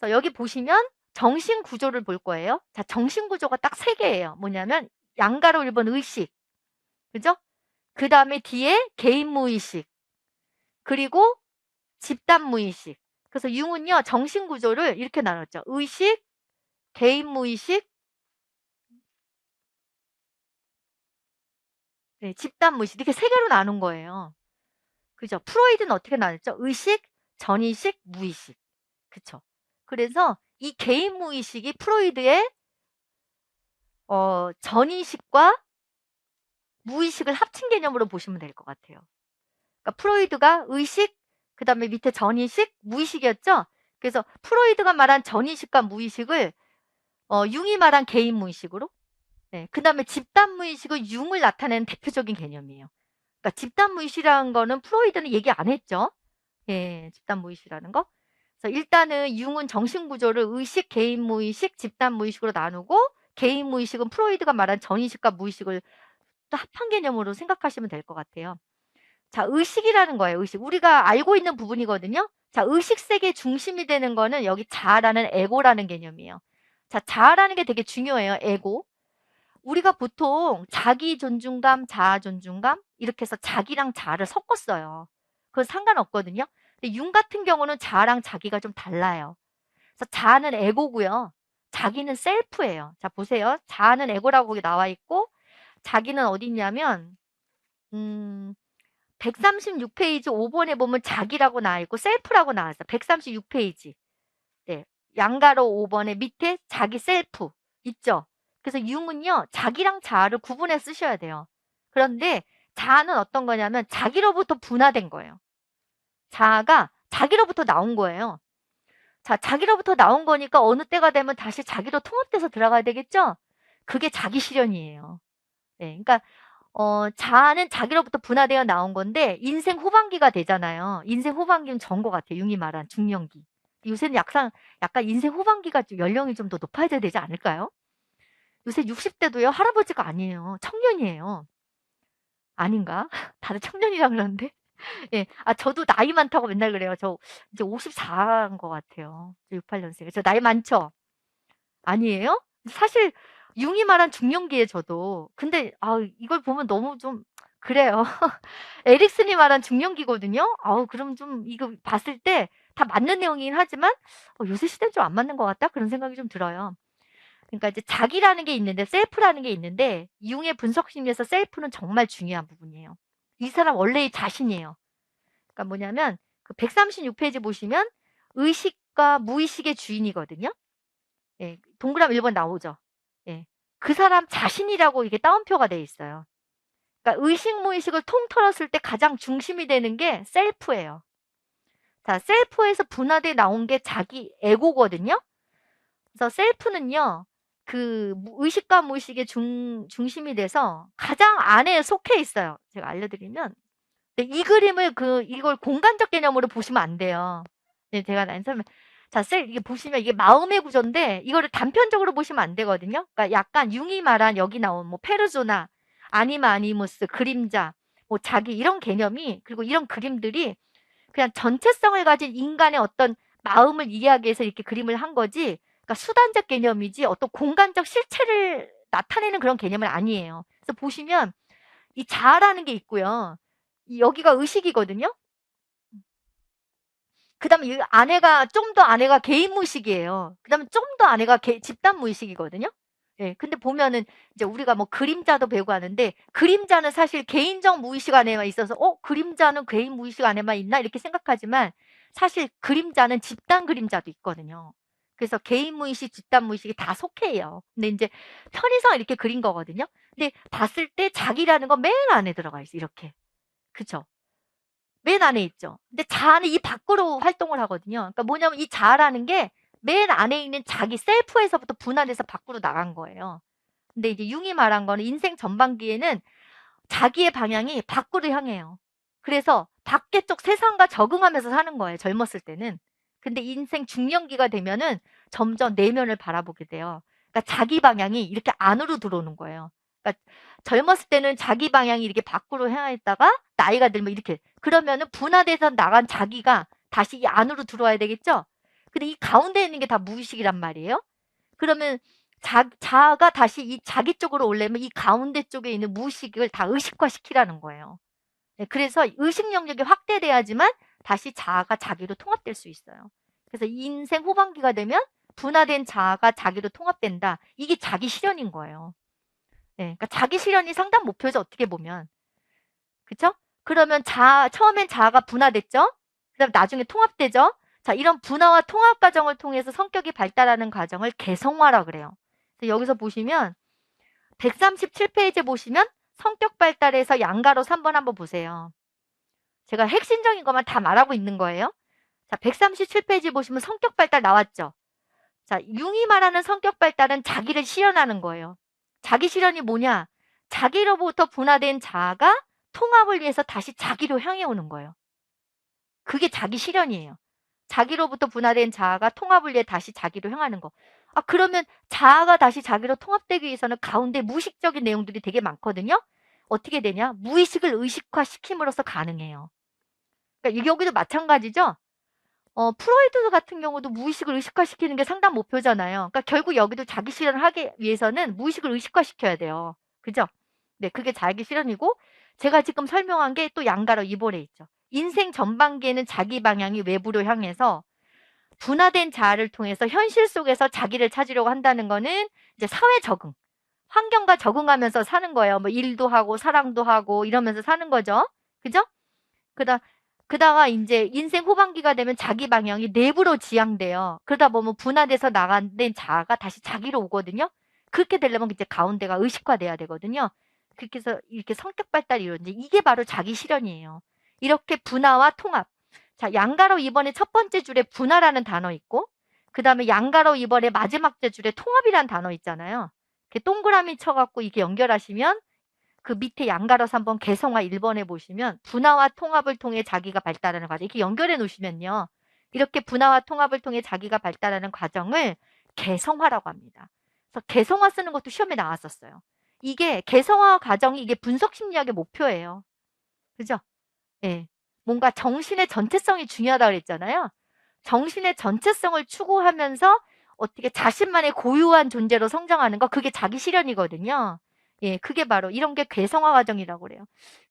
그래서 여기 보시면 정신 구조를 볼 거예요. 자, 정신 구조가 딱 3개예요. 뭐냐면 양가로 1번 의식. 그죠? 그 다음에 뒤에 개인 무의식. 그리고 집단 무의식. 그래서 융은요, 정신 구조를 이렇게 나눴죠. 의식, 개인 무의식, 네, 집단 무의식. 이렇게 3개로 나눈 거예요. 그죠? 프로이드는 어떻게 나눴죠? 의식, 전의식, 무의식. 그쵸? 그래서 이 개인 무의식이 프로이드의 전의식과 무의식을 합친 개념으로 보시면 될 것 같아요. 그러니까 프로이드가 의식, 그 다음에 밑에 전의식, 무의식이었죠? 그래서 프로이드가 말한 전의식과 무의식을 융이 말한 개인 무의식으로, 네, 그 다음에 집단 무의식은 융을 나타내는 대표적인 개념이에요. 그러니까 집단 무의식이라는 거는 프로이드는 얘기 안 했죠? 예, 집단 무의식이라는 거. 그래서 일단은 융은 정신 구조를 의식, 개인 무의식, 집단 무의식으로 나누고, 개인 무의식은 프로이드가 말한 전의식과 무의식을 또 합한 개념으로 생각하시면 될 것 같아요. 자, 의식이라는 거예요. 의식. 우리가 알고 있는 부분이거든요. 자, 의식 세계의 중심이 되는 거는 여기 자아라는 에고라는 개념이에요. 자, 자아라는 게 되게 중요해요. 에고. 우리가 보통 자기 존중감, 자아 존중감 이렇게 해서 자기랑 자아를 섞었어요. 그건 상관없거든요. 근데 융 같은 경우는 자아랑 자기가 좀 달라요. 그래서 자아는 에고고요. 자기는 셀프예요. 자, 보세요. 자아는 에고라고 거기 나와 있고 자기는 어디 있냐면 136페이지 5번에 보면 자기라고 나와 있고 셀프라고 나왔어요. 136페이지. 네. 양가로 5번에 밑에 자기 셀프 있죠. 그래서 융은요. 자기랑 자아를 구분해 쓰셔야 돼요. 그런데 자아는 어떤 거냐면 자기로부터 분화된 거예요. 자아가 자기로부터 나온 거예요. 자, 자기로부터 나온 거니까 어느 때가 되면 다시 자기로 통합돼서 들어가야 되겠죠? 그게 자기 실현이에요. 네. 그러니까 자아는 자기로부터 분화되어 나온 건데 인생 후반기가 되잖아요. 인생 후반기는 전 것 같아요. 융이 말한 중년기. 요새는 약간 인생 후반기가 좀 연령이 좀 더 높아져야 되지 않을까요? 요새 60대도요. 할아버지가 아니에요. 청년이에요. 아닌가? 다들 청년이라 그러는데. 예. 아, 저도 나이 많다고 맨날 그래요. 저 이제 54인 것 같아요. 68년생. 저 나이 많죠? 아니에요? 사실 융이 말한 중년기에 저도. 근데 이걸 보면 너무 좀 그래요. 에릭슨이 말한 중년기거든요. 그럼 좀 이거 봤을 때 다 맞는 내용이긴 하지만 요새 시대는 좀 안 맞는 것 같다 그런 생각이 좀 들어요. 그러니까 이제 자기라는 게 있는데 셀프라는 게 있는데 융의 분석 심리에서 셀프는 정말 중요한 부분이에요. 이 사람 원래의 자신이에요. 그러니까 뭐냐면 그 136페이지 보시면 의식과 무의식의 주인이거든요. 예, 동그라미 1번 나오죠. 예. 그 사람 자신이라고 이게 따옴표가 돼 있어요. 그러니까 의식 무의식을 통틀었을 때 가장 중심이 되는 게 셀프예요. 자, 셀프에서 분화돼 나온 게 자기 에고거든요. 그래서 셀프는요. 그 의식과 무의식의 중심이 돼서 가장 안에 속해 있어요. 제가 알려드리면 이 그림을 이걸 공간적 개념으로 보시면 안 돼요. 네, 제가 설명. 자, 이게 보시면 이게 마음의 구조인데 이거를 단편적으로 보시면 안 되거든요. 그러니까 약간 융이 말한 여기 나온 뭐 페르소나, 아니마 아니무스, 그림자, 뭐 자기 이런 개념이 그리고 이런 그림들이 그냥 전체성을 가진 인간의 어떤 마음을 이해하기 위해서 이렇게 그림을 한 거지. 그러니까 수단적 개념이지 어떤 공간적 실체를 나타내는 그런 개념은 아니에요. 그래서 보시면 이 자아라는 게 있고요. 여기가 의식이거든요. 그 다음에 이 안에가 좀 더 안에가 개인 무의식이에요. 그 다음에 좀 더 안에가 집단 무의식이거든요. 예, 근데 보면은 이제 우리가 뭐 그림자도 배우고 하는데 그림자는 사실 개인적 무의식 안에만 있어서 그림자는 개인 무의식 안에만 있나 이렇게 생각하지만 사실 그림자는 집단 그림자도 있거든요. 그래서 개인 무의식, 집단 무의식이 다 속해요. 근데 이제 편의상 이렇게 그린 거거든요. 근데 봤을 때 자기라는 건 맨 안에 들어가 있어 이렇게. 그쵸? 맨 안에 있죠. 근데 자아는 이 밖으로 활동을 하거든요. 그러니까 뭐냐면 이 자아라는 게 맨 안에 있는 자기 셀프에서부터 분할해서 밖으로 나간 거예요. 근데 이제 융이 말한 거는 인생 전반기에는 자기의 방향이 밖으로 향해요. 그래서 밖에 쪽 세상과 적응하면서 사는 거예요. 젊었을 때는. 근데 인생 중년기가 되면은 점점 내면을 바라보게 돼요. 그러니까 자기 방향이 이렇게 안으로 들어오는 거예요. 그러니까 젊었을 때는 자기 방향이 이렇게 밖으로 향했다가 나이가 들면 이렇게 그러면은 분화돼서 나간 자기가 다시 이 안으로 들어와야 되겠죠? 근데 이 가운데 있는 게 다 무의식이란 말이에요. 그러면 자아가 다시 이 자기 쪽으로 오려면 이 가운데 쪽에 있는 무의식을 다 의식화시키라는 거예요. 네, 그래서 의식 영역이 확대돼야지만 다시 자아가 자기로 통합될 수 있어요. 그래서 인생 후반기가 되면 분화된 자아가 자기로 통합된다. 이게 자기 실현인 거예요. 네, 그러니까 자기 실현이 상당 목표죠. 어떻게 보면. 그쵸? 그러면 처음엔 자아가 분화됐죠? 그 다음 나중에 통합되죠? 자, 이런 분화와 통합 과정을 통해서 성격이 발달하는 과정을 개성화라 그래요. 그래서 여기서 보시면 137페이지 보시면 성격 발달에서 양가로 3번 한번 보세요. 제가 핵심적인 것만 다 말하고 있는 거예요. 자, 137페이지 보시면 성격 발달 나왔죠? 자, 융이 말하는 성격 발달은 자기를 실현하는 거예요. 자기 실현이 뭐냐? 자기로부터 분화된 자아가 통합을 위해서 다시 자기로 향해 오는 거예요. 그게 자기 실현이에요. 자기로부터 분화된 자아가 통합을 위해 다시 자기로 향하는 거. 아, 그러면 자아가 다시 자기로 통합되기 위해서는 가운데 무의식적인 내용들이 되게 많거든요. 어떻게 되냐? 무의식을 의식화시킴으로써 가능해요. 그러니까 여기도 마찬가지죠. 프로이드 같은 경우도 무의식을 의식화시키는 게 상당 목표잖아요. 그러니까 결국 여기도 자기 실현을 하기 위해서는 무의식을 의식화시켜야 돼요. 그죠? 네, 그게 자기 실현이고 제가 지금 설명한 게 또 양가로 2번에 있죠. 인생 전반기에는 자기 방향이 외부로 향해서 분화된 자아를 통해서 현실 속에서 자기를 찾으려고 한다는 거는 이제 사회 적응, 환경과 적응하면서 사는 거예요. 뭐 일도 하고 사랑도 하고 이러면서 사는 거죠. 그죠? 그다가 이제 인생 후반기가 되면 자기 방향이 내부로 지향돼요. 그러다 보면 분화돼서 나간 자아가 다시 자기로 오거든요. 그렇게 되려면 이제 가운데가 의식화돼야 되거든요. 그렇게 해서 이렇게 성격 발달이 이루어지 이게 바로 자기 실현이에요. 이렇게 분화와 통합. 자, 양가로 이번에 첫 번째 줄에 분화라는 단어 있고, 그 다음에 양가로 이번에 마지막 줄에 통합이라는 단어 있잖아요. 이렇게 동그라미 쳐갖고 이렇게 연결하시면 그 밑에 양가로서 한번 개성화 1번에 보시면 분화와 통합을 통해 자기가 발달하는 과정 이렇게 연결해 놓으시면요. 이렇게 분화와 통합을 통해 자기가 발달하는 과정을 개성화라고 합니다. 그래서 개성화 쓰는 것도 시험에 나왔었어요. 이게 개성화 과정이 이게 분석 심리학의 목표예요. 그죠? 예. 뭔가 정신의 전체성이 중요하다고 그랬잖아요. 정신의 전체성을 추구하면서 어떻게 자신만의 고유한 존재로 성장하는 거 그게 자기 실현이거든요. 예, 그게 바로 이런 게 괴성화 과정이라고 그래요.